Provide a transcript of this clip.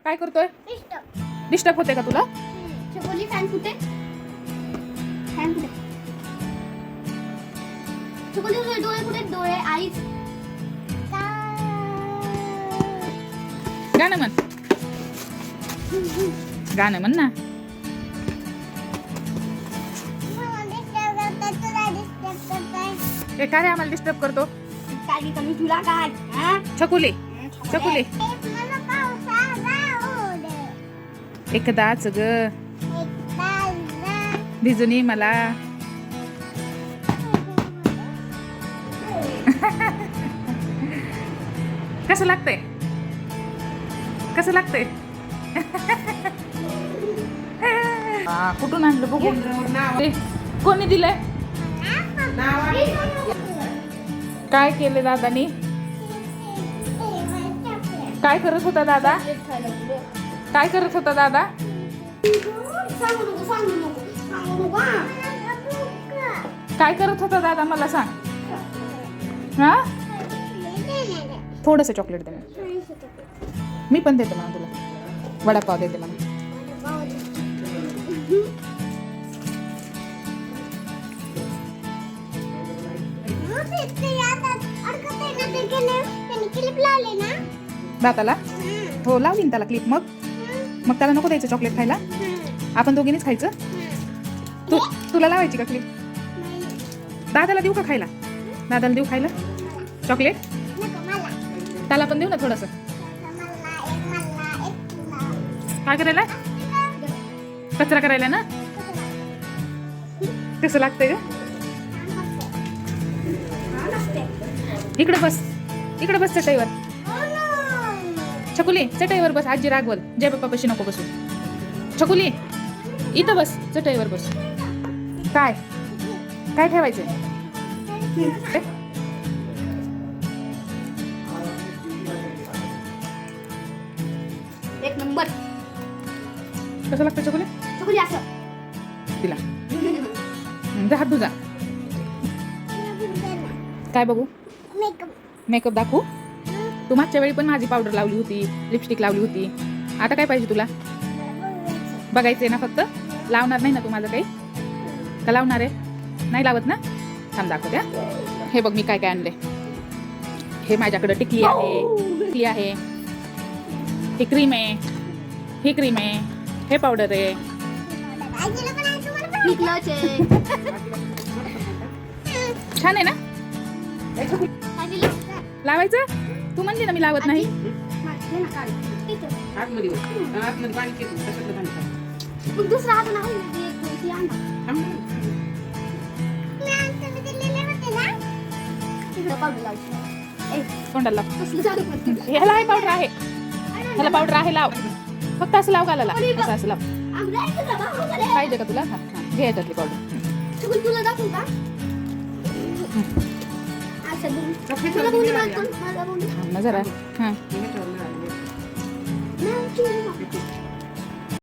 काय करतोय? डिस्टर्ब होते का तुला? चकोली फॅन कुठे? फॅन कुठे? चकोली डोळे कुठे? डोळे आईज. गाणं म्हण. गाणं म्हण ना. हे काय रे आम्हाला डिस्टर्ब करतो? काय कमी तुला काय? हा? चकुली चकुली एकदाच ग भिजून ये मला. कसं लागतंय? कसं लागतंय? कुठून आणलं बघू. कोणी दिलंय? काय केले दादानी? काय करत होता दादा? काय करत होता दादा? काय करत होता दादा मला सांग. हा थोडंसं चॉकलेट दे. मी पण देते म्हणा तुला. वडापाव देते म्हणा. दाताला हो लावली ना त्याला क्लिप. मग त्याला नको द्यायचं चॉकलेट खायला. आपण दोघींनीच खायचं. तुला लावायची का क्लिप? दादाला देऊ का खायला? दादाला देऊ खायला चॉकलेट? त्याला पण देऊ ना थोडस. काय करायला? कचरा करायला ना. कसं लागतंय ग? इकडे बस. इकडे बस चटईवर. छकुली चटईवर बस. आजी रागवल. जय बाप्पा पशी नको बसू. छकुली इथं बस. चटईवर बस. काय काय ठेवायचं? एक नंबर. कसं लागतं चकुली? चकोली असं तिला जा हात तुझा. काय बघू? मेकअप दाखवू? तू मागच्या वेळी पण माझी पावडर लावली होती, लिपस्टिक लावली होती. आता काय पाहिजे तुला? बघायचंय ना फक्त? लावणार नाही ना तू माझं काही? का लावणार आहे? नाही लावत ना? थांब दाखवते. हे बघ मी काय काय आणले. हे माझ्याकडे टिकली आहे. ही क्रीम आहे. ही क्रीम आहे. हे पावडर आहे. छान आहे ना? लावायचं? तू म्हणली ना मी लावत नाही. दुसरा हात तोंडाला लाव. ह्याला आहे पावडर आहे. ह्याला पावडर आहे. लाव फक्त असं लाव गालाला. असं लाव. पाहिजे का तुला? हा घे याच्यातली पावडर. तुला दाखवू का? ना जरा. हा